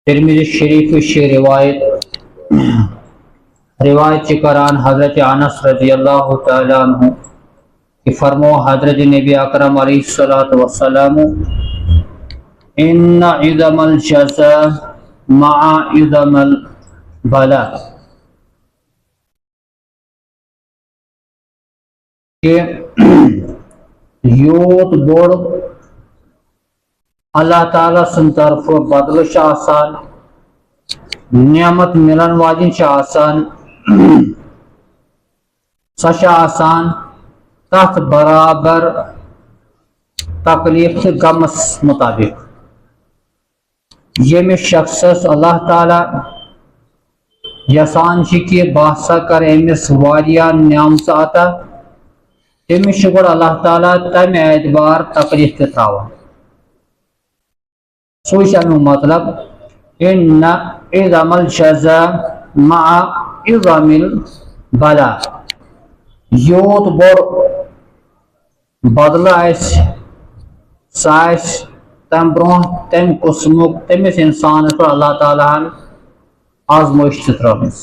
ترمذی شریف سے روایت کران حضرت انس رضی اللہ تعالی عنہ کہ فرمو حضرت نبی اکرم علیہ الصلوۃ والسلام ان عظم الجزاء مع عظم البلاء کہ یوت بوڑ اللہ تعالیٰ سن طرف بدل آسان نعمت ملن واجن آسان سا آسان تحت برابر تکلیف غمس مطابق یمس شخصس اللہ تعالیٰ یسان کہ باسا کر امس واریاہ نعمت عطا تمس گوڑ اللہ تعالیٰ تمہ اعتبار تکلیف تراوان سوچ امیک مطلب ان عظم الجزاء مع عظم البلاء یوت بوڑ بدل سہ تم برہ تم قسمک تمس انسانس پر اللہ تعالیٰ ہن آزمائش ترٲومٕژ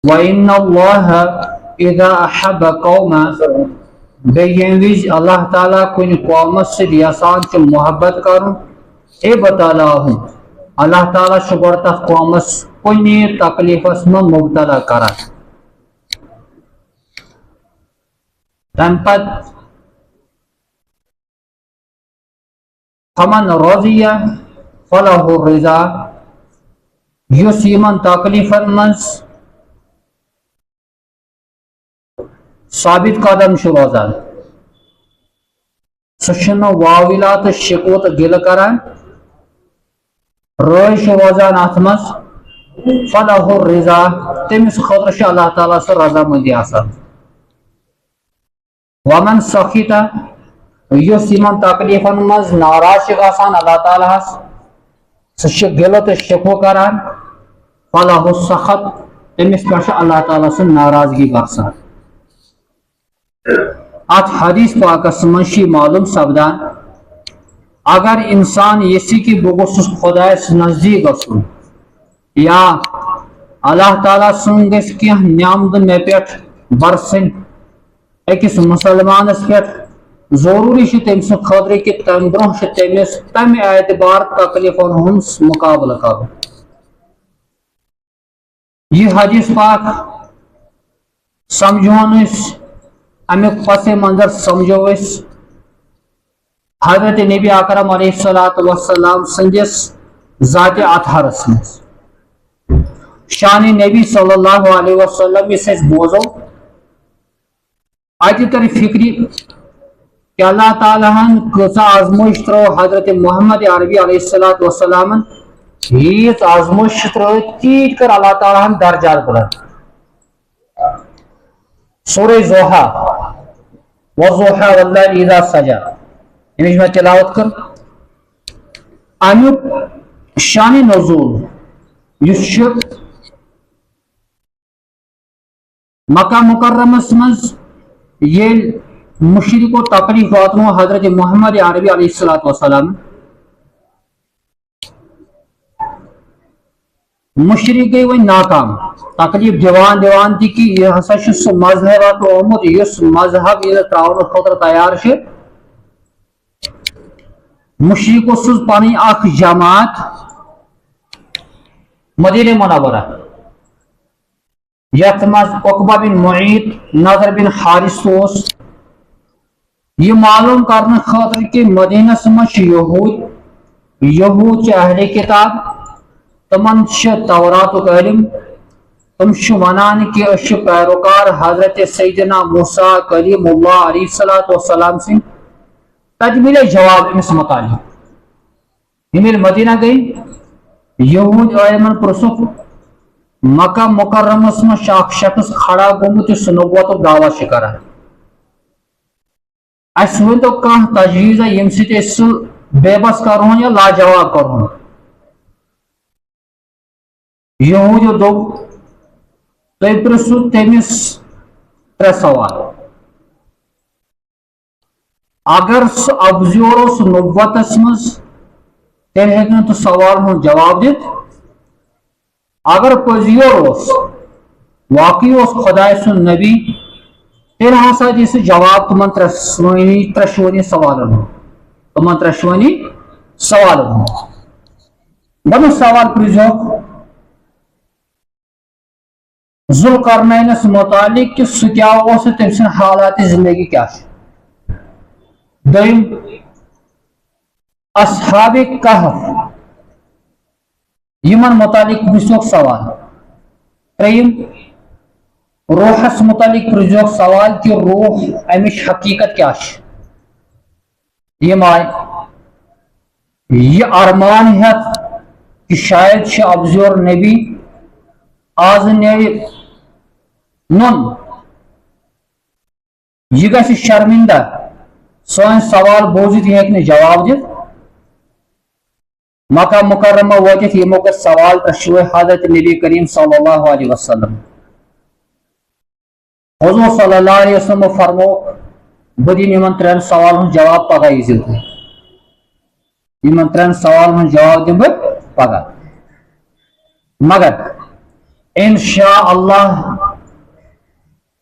وَإِنَّ اللَّهَ إِذَا أَحَبَّ قَوْمًا بیٚیہِ ییٚمہِ وِزِ اللہ تعالیٰ کُنہِ قومس سۭتۍ یژھان چھُ محبت کرُن ابتلاہم اللہ تعالیٰ چھُ گۄڈٕ تتھ قومس کُنہِ تکلیفس منٛز مبتلا کران تمہِ پتہٕ فمن رضی فلہ الرضا یُس یمن تکلیفن منٛز ثابت قدم چھُ روزان سُہ چھُنہٕ واویلا تہٕ شکوہ تہٕ گلہٕ کران رٲضۍ چھُ روزان اتھ منٛز فلہ الرضا تٔمِس خٲطرٕ چھُ اللہ تعالیٰ سُہ رضامندی آسان ومن سخط یُس یمن تکلیفن منٛز ناراض چھُ گژھان اللہ تعالیٰ ہس سُہ چھُ گلہٕ تہٕ شکوہ کران فلہ السخط تٔمِس پٮ۪ٹھ چھُ اللہ تعالیٰ سٕنٛز ناراضگی برسان ات حدیث پاکس منٛز معلوم سپدان اگر انسان یژھِ کہ بہٕ گوٚژھُس خۄدایس نزدیٖک گژھُن یا اللہ تعالیٰ سُنٛد گژھِ کینٛہہ نعمتہٕ مےٚ پٮ۪ٹھ برسٕنۍ أکِس مسلمانس پٮ۪ٹھ ضروٗری چھُ تٔمۍ سٕنٛدِ خٲطرٕ کہ تمہِ برونٛہہ چھُ تٔمِس تمہِ اعتبار تکلیفن ہُنٛد مقابلہٕ کرُن یہ حدیث پاک سمجھون أسۍ امیک پس منظر سمجھو أسۍ حضرت نبی اکرم علیہ الصلوۃ والسلام سندس ذات اطہرس منٛز شان نبی صلی اللہ علیہ وسلم یس أسۍ بوزو اتہ تر فکری کہ اللہ تعالیٰ ہن کۭژاہ آزمائش ترٲو حضرت محمد عربی علیہ الصلوۃ والسلام ییٖژ آزمائش ترٲو تیٖتۍ کر اللہ تعالیٰ ہن درجات بلند سورہ زوحا والضحى والليل اذا سجى امچ میں تلاوت کر امیک شان نزول یس مکہ مکرمس منٛز ییٚلہِ مشرکو تکلیف واتنو حضرت محمد عربی علیہ الصلوۃ والسلام مشرک گئی وۄنۍ ناکام تکلیف دِوان دِوان تہِ کہ یہ ہسا چھُ سُہ مذہب ترٛوومُت یُس مذہب ییٚلہِ تراونہٕ خٲطرٕ تیار چھِ مشرکو سوٗز پنٕنۍ اکھ جماعت مدینہ منورہ یتھ منٛز عقبہ بن معیط نضر بن حارث اوس یہ معلوم کرنے خاطر کہ مدینس منٛز چھِ یہوٗد چھِ اہلِ کتاب تمن چھِ توراتُک علم تم چھِ ونان کہ أسۍ چھِ پیروکار حضرت سیدنا موسیٰ کلیم اللہ علیہ الصلوۃ والسلام سٕنٛدۍ تتہِ ملے جواب أمِس متعلق یِم ییٚلہِ مدینہ گٔے یہوٗد عالمن پرژھُکھ مکہ مکرمس منٛز چھُ اکھ شخص کھڑا گوٚمُت یُس نبوتُک دعویٰ چھُ کران اسہِ ؤنۍتو کانٛہہ تجویٖزا ییٚمہِ سۭتۍ أسۍ سُہ بے بس کرہون یا لاجواب کرہون یہوٗدیو دوٚپ تُہۍ پرژھِو تٔمِس ترٛےٚ سوال اگر سُہ ابزیور اوس نبوتس منٛز تیل ہیکن تو سوال ہوں جواب دیت اگر پزیور واقعی خدا سن نبی تیل ہسا دی سہ جواب تمن ترشونی سوالن تمن ترشونی سوالن گۄڈنیُک سوال پرزو ذوالقرنینس متعلق کہ سہ کیا تم سن حالات زندگی کیا دویم اصحاب کہف یمن متعلق پرزوک سوال تریم روحس متعلق پرزوک سوال کہ روح امچ حقیقت کیا یم آئے یہ ارمان ہیت کہ شاید ابزور نبی آز نیرِ نون یہ گژھِ شرمندہ سون سوال بوزت یہ ہیکہ جواب دت مکہ مکرمہ وٲتِتھ یمو کر سوال تشوے حضرت نبی کریم صلی اللہ علیہ وسلم حضور صلی اللہ علیہ وسلم فرمو بہ دِمہٕ یمن ترین سوال ہن جواب پگہ ییٖزیو تُہۍ یمن ترین سوال ہن جواب دِمہٕ بہٕ پگہ مگر انشاء اللہ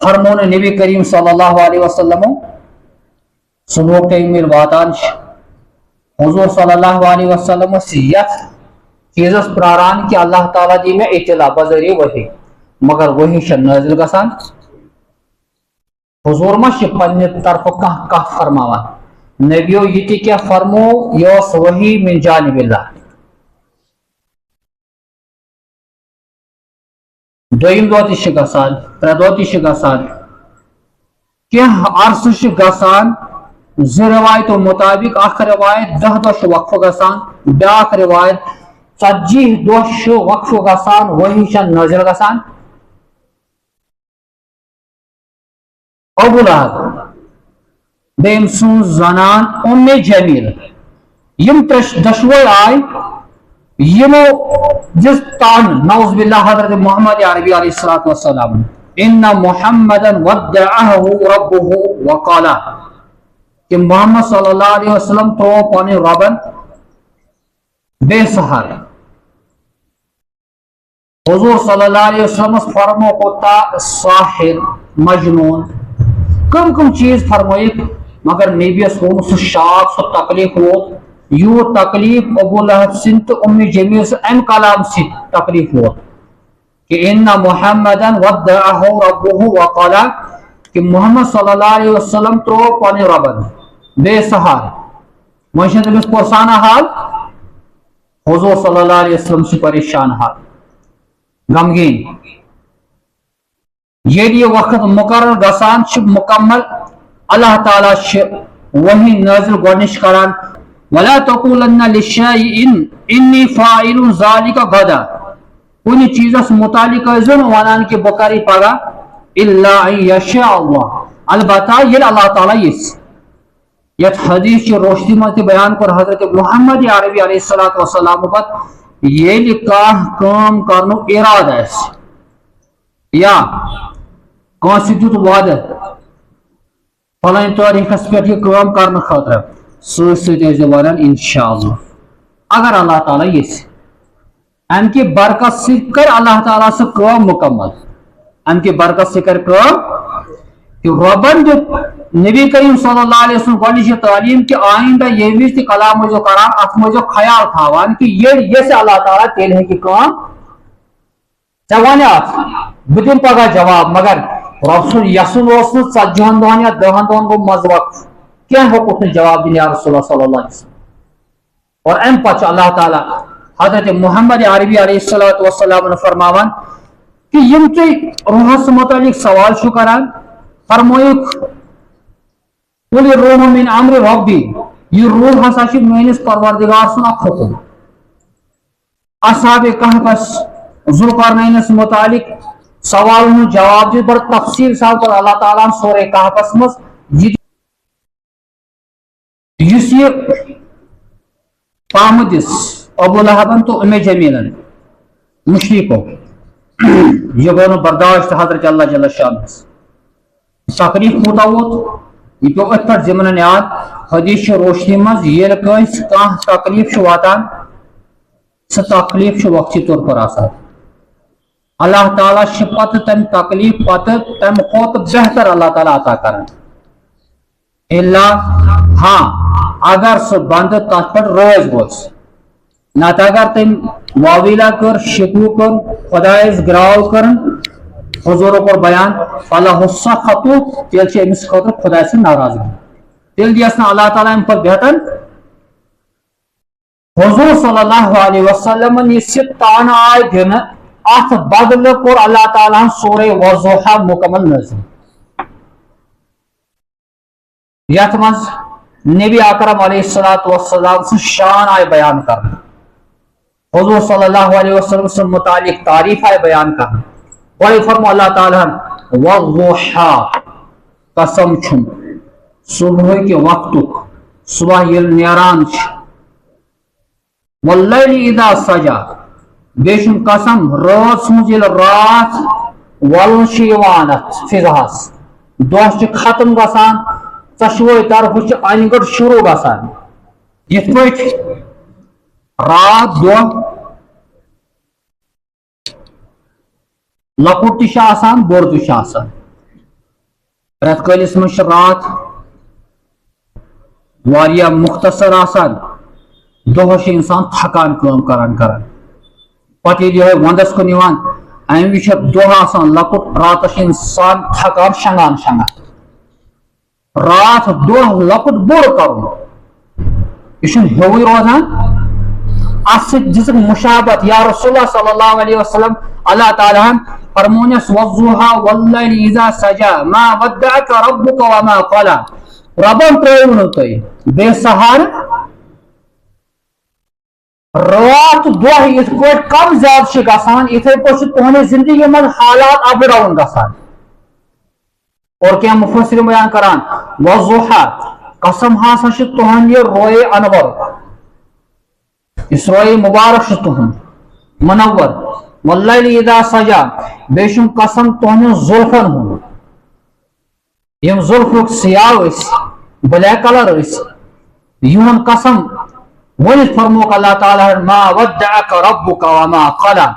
فرمون نبی کریم صلی اللہ علیہ وسلم صبح ٹائم واتان حضور صلی اللہ علیہ وسلم یت چیزس پراران کہ اللہ تعالیٰ دی میں اطلاع بذریعہ وحی مگر وحی نازل گسان حضور ما پنہ طرف کت فرماوان نبیو یہ کیا فرمو یہ وحی من جانب اللہ دویم دۄہ تہِ چھِ گژھان ترٛےٚ دۄہ تہِ چھِ گژھان کینٛہہ عرصہٕ چھِ گژھان زٕ روایتو مطابق اکھ روایت 10 دۄہ چھُ وقفہٕ گژھان بیاکھ روایت 40 دۄہ چھُ وقفہٕ گژھان وحی چھنہٕ نٲزِل گژھان ابو لہب بیٚیہِ سٕنٛز زنان ام جمیل یم دۄشوے آے یمو جس تان نعوذ باللہ حضرت محمد عربی علیہ الصلوۃ والسلام ان محمدا ودعه ربه وقال کہ محمد صلی اللہ علیہ وسلم تو پن ربن بے سہار حضور صلی اللہ علیہ وسلم فرمو کوتا ساحر مجنون کم چیز فرمائک مگر نبی اسلام سہ شاک سہ تکلیف ووت یو تکلیف ابو لہب سن تو ام جمیل سے ام کلام سے تکلیف ہوا کہ ان محمدا ودعه ربه وقال کہ محمد صلی اللہ علیہ وسلم تو پن ربن بے سہار مجھے تمس پرسانہ حال حضور صلی اللہ علیہ وسلم سے پریشان حال غمگین یہ وقت مقرر گسان مکمل اللہ تعالی وحی نازل گۄڈنِچ کران ولا تقولن لشيء اني فاعل ذلك غدا کُنہِ چیزس متعلق ٲسۍزیو نہٕ ونان کہ بہٕ کرٕ یہِ پگاہ الا ان يشاء الله البتہ ییٚلہِ اللہ تعالیٰ یژھِ یتھ حدیث چہِ روشنی منٛز تہِ بیان کوٚر حضرت محمد عربی علیہ الصلوۃ والسلام پتہٕ ییٚلہِ کانٛہہ کٲم کرنُک ارادٕ آسہِ یا کٲنٛسہِ دیُت وعدٕ فلٲنۍ تٲریٖخس پٮ۪ٹھ یہِ کٲم کرنہٕ خٲطرٕ سۭتۍ سۭتۍ ٲسۍزیو ونان انشاء اللہ اگر اللہ تعالیٰ یژھِ ام کی برکت سے کر اللہ تعالیٰ سے کام مکمل ام کی برکت سے کر کام کہ ربن دیت نبی کریم صلی اللہ علیہ وسلم گۄڈنِچ تعلیم کہ آئندہ یہ وز تہ کلام مجھو کران ات مجھو خیال تھاوان کہ یہ سے اللہ تعالیٰ تیل ہے کہ کام ژےٚ ونیاتھ بہٕ دِمہٕ پگاہ جواب مگر رب سُنٛد یژھُن اوس نہٕ 40 دۄہن یا 10 دۄہن گوٚو منٛزٕ وقت کیا ہیوٚکُکھ نہٕ جواب دِنۍ یا رسول اللہ صلی اللہ علیہ وسلم اور ام پتہٕ چھُ اللہ تعالیٰ حضرت محمد عربی علیہ الصلوۃ والسلام فرماوان کہ یم تُہۍ روحس متعلق سوال چھُو کران فرمٲیُکھ قل الروح من امر ربی یہ روح ہسا چھُ میٲنِس پروردگار سُنٛد اکھ حکم اصحاب کہفس ذوالقرنینس متعلق سوال ہُنٛد جواب دِتھ بڑٕ تفصیل سان کوٚر اللہ تعالیٰ سورے کہفس منٛز یُس یہ پامہٕ دِژ ابو لہبن تو ام جمیلن مشرکو یہ گوٚو نہٕ برداشت حضرت اللہ جل شانس تکلیف کوٗتاہ ووت یہ پیوٚو أتھۍ پٮ۪ٹھ ضمنن یاد حدیث چہِ روشنی منٛز ییٚلہِ کٲنٛسہِ کانٛہہ تکلیف چھُ واتان سہ تکلیف وقتی طور پر آسان اللہ تعالیٰ پتہ تم تکلیف پتہ تم کھت بہتر اللہ تعالیٰ عطا کران اللہ ہاں اگر سہ بند تر پہ روز گوس نت اگر تم واویلا کر شکو کر خدائس گراو کر حضور کور بیان فلاح سخطو تیل امس خاطر خدا سے ناراضگی تیل دیس نا اللہ تعالیٰ ام پہ بہتر حضور صلی اللہ علیہ وسلم یہ تان آئے دن ات بدل کور اللہ تعالیٰ سورہ وضحا مکمل نازل یت مز نبی اکرم علیہ الصلوۃ والسلام سے شان آئے بیان کرنا حضور صلی اللہ علیہ وسلم سے متعلق تعریف آئے بیان کرنا بڑے فرمو اللہ تعالیٰ والضحا قسم چھم صبح کے وقت صبح یل نیران واللیل اذا سجا بیشم قسم رات سوز یل رات ول یوانت فضاس دہ ختم گسان ژشوے طرف انگڑ شروع گسان یت پہ رات دہ لکٹ تہ بوڑ تہ رت کالس مز رات واریاہ مختصر آسان دہس انسان تھکان کام کران پتہ یہ وندس کن ام وز دہ آسان لکٹ راتس انسان تھکان شنگان رات دہ لکٹ بوڑ کرن یہ ہوئی روزان ات دک مشابت یا رسول اللہ صلی اللہ علیہ وسلم اللہ تعالیٰ فرمونس والضحا واللیل اذا سجا ما ودعك ربك وما قلى ربن ترون تہ بے سہار رات دہ یت پہ کم زیادہ گسان اتھے پہ تہذی زندگی من حالات اپ ڈاؤن گسان اور کیا مفسر بیان کران والضحا قسم ہسا تہند یہ روئے انور اس روئے مبارک تہند منور واللیل اذا سجا بیشم قسم تہند زلفن ہند یم زلفک سیاہ بلیک کلر یہن قسم ونت فرموک اللہ تعالیٰ ما ودعك ربك وما قلى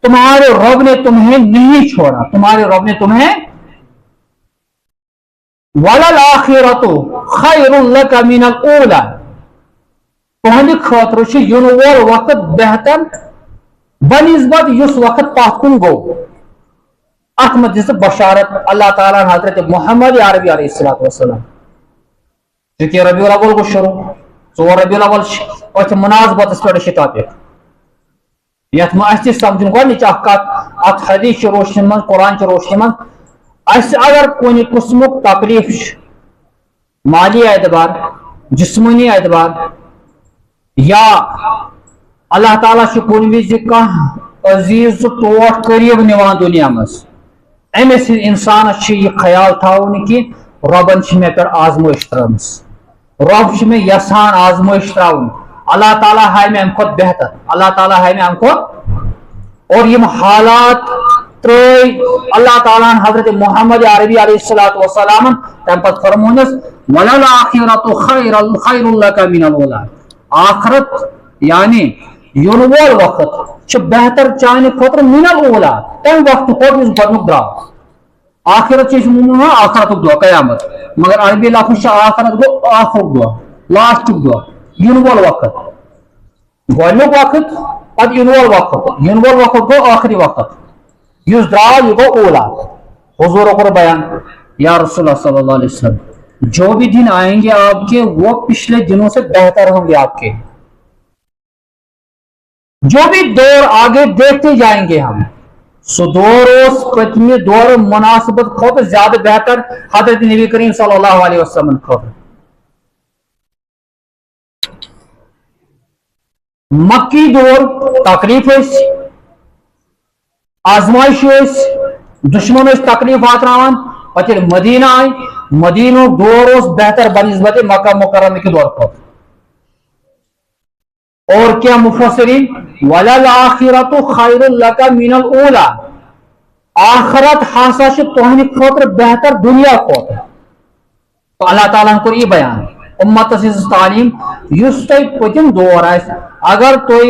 تمہارے رب نے تمہیں نہیں چھوڑا تمہارے رب نے تمہیں وللآخرۃ خیر لک من الاولی تہند خاطر ین وول وقت بہتر بنسبت اس وقت پتھ کن گو ات مت دس بشارت اللہ تعالیٰ حضرت محمد عربی علیہ الصلوۃ والسلام چونکہ ربیع الاول گو شروع ژور ربیع الاول ات مناسبت پہ ٹاپک یت تہ سمجھن گۄڈنِچ اکھ کتھ ات حدیث روشنی من قرآن روشنی من اس اگر کُنہِ قسمُک تکلیف مالی اعتبار جسمانی اعتبار یا اللہ تعالیٰ کُنہِ وِزِ کانٛہہ عزیز ٹوٹھ قریب نِوان دنیا مز امس انسانس یہ خیال تھاون کہ ربن مے پہ آزمائش ترمس رب میں یسان آزمائش تراؤن اللہ تعالیٰ ہائے میں ام کھت بہتر اللہ تعالیٰ ہائے میں ام کھت اور یم حالات ترئی اللہ تعالیٰ حضرت محمد عربی علیہ الصلوۃ والسلام تم پت فرمونس وللآخرۃ خیر لک من الاولی آخرت یعنی ین وول وقت بہتر چانہ خاطر من الاولی تم وقت کھوت اس گۄڈنیُک درٛاو آخرت آخرت دہ قیامت مگر عربی لفظ آخرت گو آخر دہ لاسٹ دہ ین وول وقت گۄڈنیُک وقت پتہ ین وول وقت گو آخری وقت اس درٛاو یہ گو اولا حضور کو بیان یا رسول اللہ صلی اللہ علیہ وسلم جو بھی دن آئیں گے آپ کے وہ پچھلے دنوں سے بہتر ہوں گے آپ کے جو بھی دور آگے دیکھتے جائیں گے ہم سو دور اس پتمی دور مناسبت کھوت زیادہ بہتر حضرت نبی کریم صلی اللہ علیہ وسلم کھوت مکی دور تکلیف آزمائش دشمن تکلیف واتناوان پتہ مدینہ آئی مدینہ دور اس بہتر بنسبت مکہ مکرمہ کے دور کھوت اور کیا مفسرین وللآخرۃ خیر لک من الاولی آخرت ہسا تہند خاطر بہتر دنیا کھوت تو اللہ تعالیٰ کور یہ بیان امت تعلیم اس تہ پتم دور اگر تھی